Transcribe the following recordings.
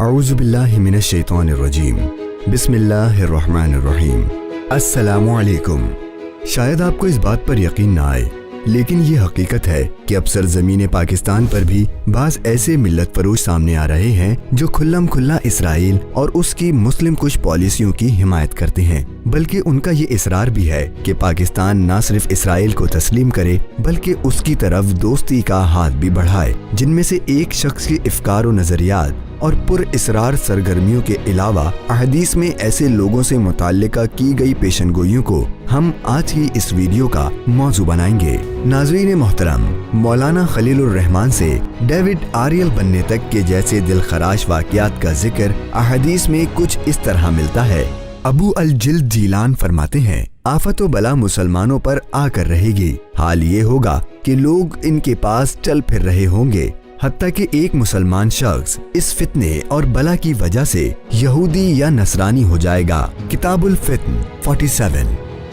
अऊज़ु बिल्लाहि मिनश शैतानिर रजीम। बिस्मिल्लाहिर रहमानिर रहीम। अस्सलामु अलैकुम। शायद आपको इस बात पर यकीन ना आए, लेकिन ये हकीकत है कि अब सरजमीन पाकिस्तान पर भी बाज़ ऐसे मिल्लत फरोश सामने आ रहे हैं जो खुल्लम खुल्ला इसराइल और उसकी मुस्लिम कुश पॉलिसियों की हिमायत करते हैं, बल्कि उनका ये इसरार भी है कि पाकिस्तान न सिर्फ इसराइल को तस्लीम करे बल्कि उसकी तरफ दोस्ती का हाथ भी बढ़ाए। जिनमें से एक शख्स के इफ्कार व नजरियात और पुर इसरार सरगर्मियों के अलावा अहदीस में ऐसे लोगों से मुताल्लिका की गई पेशनगोइयों को हम आज की इस वीडियो का मौजू बनाएंगे। नाज़रीन मोहतरम, मौलाना खलीलुर रहमान से डेविड आरियल बनने तक के जैसे दिलखराश वाक़यात का जिक्र अहदीस में कुछ इस तरह मिलता है। अबू अल जिल्द जीलान फरमाते हैं, आफत व बला मुसलमानों पर आकर रहेगी। हाल ये होगा कि लोग इनके पास चल फिर रहे होंगे, हत्ता कि एक मुसलमान शख्स इस फितने और बला की वजह से यहूदी या नसरानी हो जाएगा। किताबुल फित्न 47।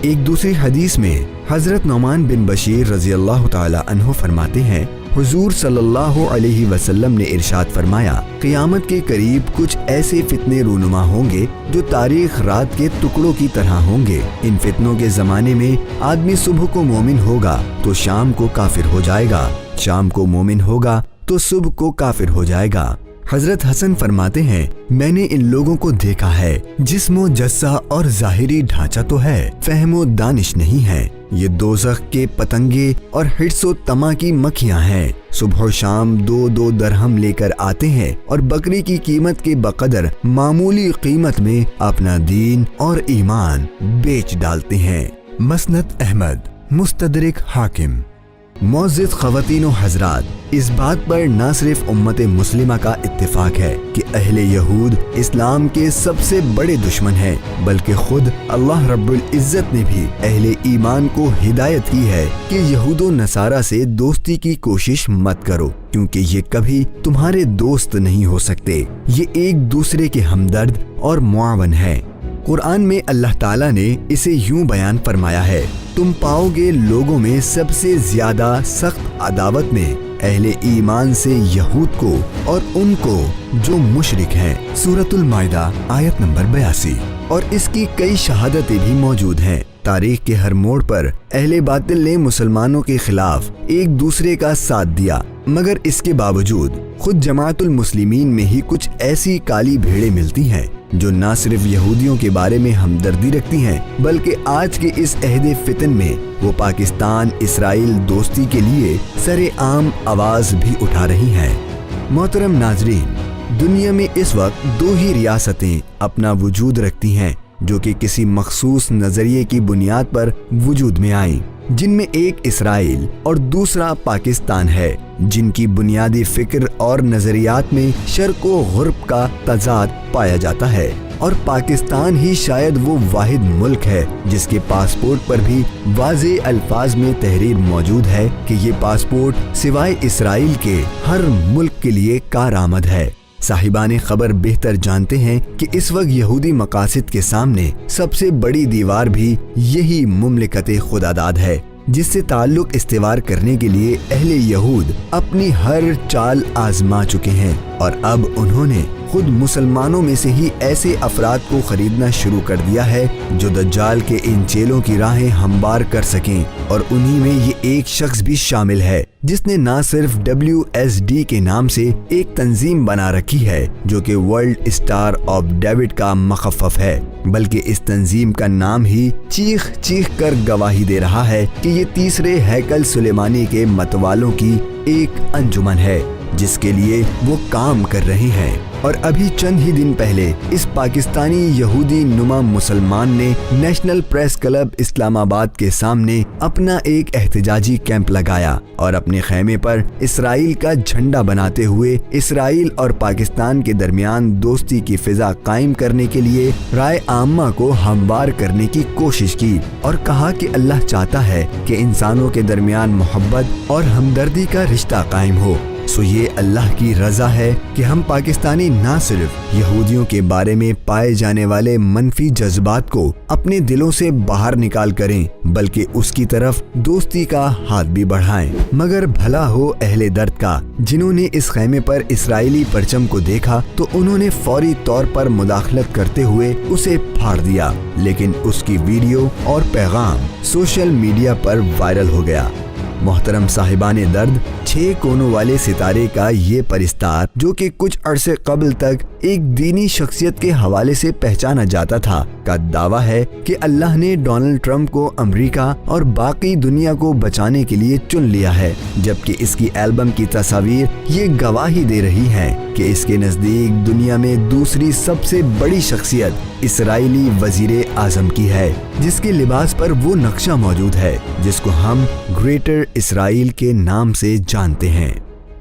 एक दूसरी हदीस में हजरत नौमान बिन बशीर रज़ी अल्लाह ताला अन्हु फरमाते हैं, हुजूर सल्लल्लाहु अलैहि वसल्लम ने इरशाद फरमाया, क़यामत के करीब कुछ ऐसे फितने रूनुमा होंगे जो तारीख रात के टुकड़ों की तरह होंगे। इन फितनों के ज़माने में आदमी सुबह को मोमिन होगा तो शाम को काफिर हो जाएगा, शाम को मोमिन होगा तो सुबह को काफिर हो जाएगा। हजरत हसन फरमाते हैं, मैंने इन लोगों को देखा है, जिस्मो जस्सा और जाहिरी ढांचा तो है, फहमो दानिश नहीं है। ये दोज़ख के पतंगे और हिर्सो तमा की मक्खियां हैं। सुबह शाम 2-2 दरहम लेकर आते हैं और बकरी की कीमत के बकदर मामूली कीमत में अपना दीन और ईमान बेच डालते हैं। मसनद अहमद, मुस्तदरिक हाकिम। मोअज़्ज़िज़ ख़वातीन व हज़रात, इस बात पर न सिर्फ उम्मत मुस्लिमा का इत्तिफाक है कि अहले यहूद इस्लाम के सबसे बड़े दुश्मन हैं, बल्कि खुद अल्लाह रब्बुल इज़्ज़त ने भी अहले ईमान को हिदायत की है कि यहूद व नसारा से दोस्ती की कोशिश मत करो, क्योंकि ये कभी तुम्हारे दोस्त नहीं हो सकते। ये एक दूसरे के हमदर्द और मुआवन है। कुरान में अल्लाह ताला ने इसे यूं बयान फरमाया है, तुम पाओगे लोगों में सबसे ज्यादा सख्त अदावत में अहले ईमान से यहूद को और उनको जो मुशरिक हैं। सूरतुल माइदा आयत नंबर 82। और इसकी कई शहादतें भी मौजूद हैं। तारीख के हर मोड़ पर अहले बातिल ने मुसलमानों के खिलाफ एक दूसरे का साथ दिया, मगर इसके बावजूद खुद जमाअतुल मुस्लिमीन में ही कुछ ऐसी काली भेड़ें मिलती हैं जो न सिर्फ यहूदियों के बारे में हमदर्दी रखती हैं, बल्कि आज के इस अहदे फितन में वो पाकिस्तान इसराइल दोस्ती के लिए सरेआम आवाज भी उठा रही हैं। मोहतरम नाजरीन, दुनिया में इस वक्त 2 ही रियासतें अपना वजूद रखती हैं जो कि किसी मखसूस नजरिए की बुनियाद पर वजूद में आई, जिनमें एक इसराइल और दूसरा पाकिस्तान है, जिनकी बुनियादी फिक्र और नजरियात में शर्क व गुर्ब का तजाद पाया जाता है। और पाकिस्तान ही शायद वो वाहिद मुल्क है जिसके पासपोर्ट पर भी वाज़े अल्फाज में तहरीर मौजूद है कि ये पासपोर्ट सिवाय इसराइल के हर मुल्क के लिए कारआमद है। साहिबाने खबर बेहतर जानते हैं कि इस वक्त यहूदी मकासिद के सामने सबसे बड़ी दीवार भी यही मुमलिकत खुदादाद है, जिससे ताल्लुक इस्तेवार करने के लिए अहले यहूद अपनी हर चाल आजमा चुके हैं। और अब उन्होंने खुद मुसलमानों में से ही ऐसे अफराद को खरीदना शुरू कर दिया है जो दज्जाल के इन चेलों की राहें हमवार कर सकें। और उन्हीं में ये एक शख्स भी शामिल है जिसने न सिर्फ WSD के नाम से एक तंजीम बना रखी है जो कि वर्ल्ड स्टार ऑफ डेविड का मखफ़फ़ है, बल्कि इस तंजीम का नाम ही चीख चीख कर गवाही दे रहा है कि ये तीसरे हैकल सुलेमानी के मतवालों की एक अंजुमन है जिसके लिए वो काम कर रहे हैं। और अभी चंद ही दिन पहले इस पाकिस्तानी यहूदी नुमा मुसलमान ने नेशनल प्रेस क्लब इस्लामाबाद के सामने अपना एक एहतजाजी कैंप लगाया और अपने खैमे पर इसराइल का झंडा बनाते हुए इसराइल और पाकिस्तान के दरमियान दोस्ती की फिजा कायम करने के लिए राय आम्मा को हमवार करने की कोशिश की और कहा कि अल्लाह चाहता है कि इंसानों के दरमियान मोहब्बत और हमदर्दी का रिश्ता कायम हो। सो ये अल्लाह की रज़ा है कि हम पाकिस्तानी ना सिर्फ यहूदियों के बारे में पाए जाने वाले मनफी जज्बात को अपने दिलों से बाहर निकाल करें, बल्कि उसकी तरफ दोस्ती का हाथ भी बढ़ाएं। मगर भला हो अहले दर्द का, जिन्होंने इस खैमे पर इस्राएली परचम को देखा तो उन्होंने फौरी तौर पर मुदाखलत करते हुए उसे फाड़ दिया, लेकिन उसकी वीडियो और पैगाम सोशल मीडिया पर वायरल हो गया। मोहतरम साहिबाने दर्द, 6 कोनों वाले सितारे का ये परिस्तार, जो कि कुछ अरसे कबल तक एक दीनी शख्सियत के हवाले से पहचाना जाता था, का दावा है कि अल्लाह ने डोनाल्ड ट्रंप को अमेरिका और बाकी दुनिया को बचाने के लिए चुन लिया है, जबकि इसकी एल्बम की तस्वीर ये गवाही दे रही हैं कि इसके नज़दीक दुनिया में दूसरी सबसे बड़ी शख्सियत इस्राएली वजीर आज़म की है, जिसके लिबास पर वो नक्शा मौजूद है जिसको हम ग्रेटर इसराइल के नाम से जानते हैं।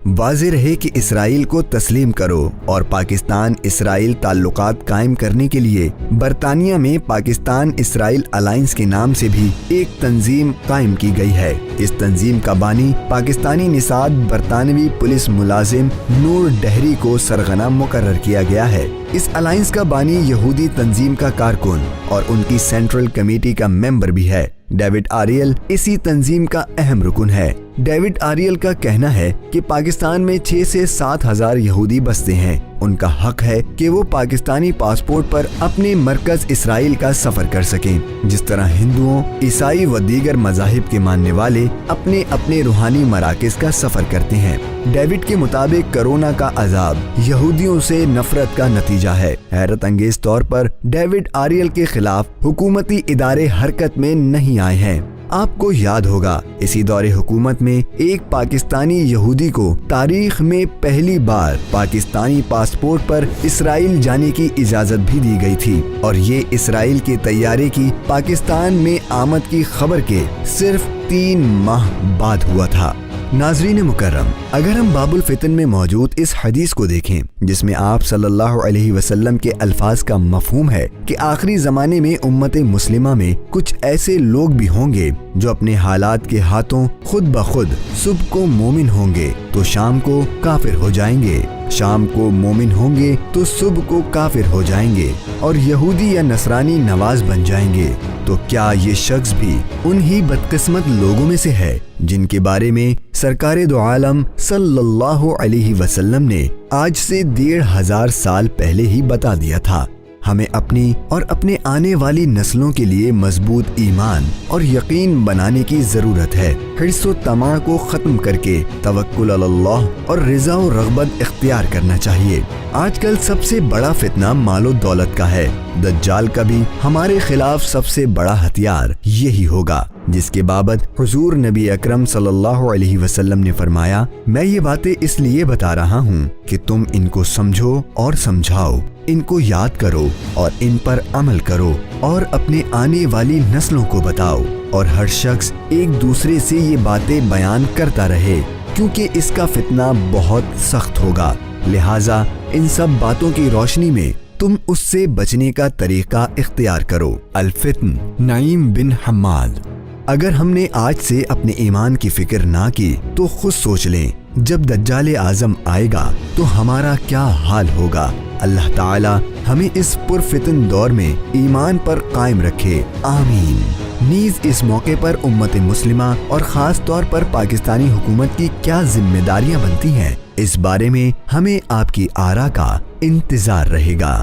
वाज़ेह रहे कि इसराइल को तस्लीम करो और पाकिस्तान इसराइल ताल्लुकात कायम करने के लिए बरतानिया में पाकिस्तान इसराइल अलायंस के नाम से भी एक तंजीम कायम की गई है। इस तंजीम का बानी पाकिस्तानी निसाद बरतानवी पुलिस मुलाजिम नूर डहरी को सरगना मुकर्रर किया गया है। इस अलायंस का बानी यहूदी तंजीम का कारकुन और उनकी सेंट्रल कमेटी का मेंबर भी है। डेविड आरियल इसी तंजीम का अहम रुकन है। डेविड आरियल का कहना है कि पाकिस्तान में 6 से 7 हजार यहूदी बसते हैं। उनका हक है कि वो पाकिस्तानी पासपोर्ट पर अपने मरकज इसराइल का सफर कर सकें, जिस तरह हिंदुओं, ईसाई व दीगर मज़ाहिब के मानने वाले अपने अपने रूहानी मराकज़ का सफर करते हैं। डेविड के मुताबिक कोरोना का अजाब यहूदियों से नफरत का नतीजा है। हैरत अंगेज तौर पर डेविड आरियल के खिलाफ हुकूमती इदारे हरकत में नहीं आए हैं। आपको याद होगा, इसी दौरे हुकूमत में एक पाकिस्तानी यहूदी को तारीख में पहली बार पाकिस्तानी पासपोर्ट पर इसराइल जाने की इजाजत भी दी गई थी, और ये इसराइल के तैयारे की पाकिस्तान में आमद की खबर के सिर्फ 3 माह बाद हुआ था। नाज़रीन मुकर्रम, अगर हम बाबुल फितन में मौजूद इस हदीस को देखें, जिसमें आप सल्लल्लाहु अलैहि वसल्लम के अल्फाज का मफहूम है कि आखिरी ज़माने में उम्मत मुस्लिमा में कुछ ऐसे लोग भी होंगे जो अपने हालात के हाथों खुद ब खुद सुबह को मोमिन होंगे तो शाम को काफिर हो जाएंगे, शाम को मोमिन होंगे तो सुबह को काफिर हो जाएंगे और यहूदी या नसरानी नवाज बन जाएंगे। तो क्या ये शख्स भी उन्हीं बदकिस्मत लोगों में से है जिनके बारे में सरकारे दो आलम सल्लल्लाहु अलैहि वसल्लम ने आज से 1500 साल पहले ही बता दिया था? हमें अपनी और अपने आने वाली नस्लों के लिए मजबूत ईमान और यकीन बनाने की जरूरत है। हिर्स व तमा को खत्म करके तवक्कुल अल्लाह और रिज़ा और रग़बत इख्तियार करना चाहिए। आजकल सबसे बड़ा फितना मालो दौलत का है। दज्जाल का भी हमारे खिलाफ सबसे बड़ा हथियार यही होगा, जिसके बाबत हुजूर नबी अकरम सल्लल्लाहु अलैहि वसल्लम ने फरमाया, मैं ये बातें इसलिए बता रहा हूँ कि तुम इनको समझो और समझाओ, इनको याद करो और इन पर अमल करो और अपने आने वाली नस्लों को बताओ, और हर शख्स एक दूसरे से ये बातें बयान करता रहे, क्योंकि इसका फितना बहुत सख्त होगा। लिहाजा इन सब बातों की रोशनी में तुम उससे बचने का तरीका इख्तियार करो। अल-फित्न, नईम बिन हम्माद। अगर हमने आज से अपने ईमान की फिक्र ना की तो खुद सोच लें, जब दज्जाल आज़म आएगा तो हमारा क्या हाल होगा। अल्लाह ताला हमें इस पुरफितन दौर में ईमान पर कायम रखे, आमीन। नीज इस मौके पर उम्मत मुस्लिमा और खास तौर पर पाकिस्तानी हुकूमत की क्या जिम्मेदारियां बनती हैं, इस बारे में हमें आपकी आरा का इंतजार रहेगा।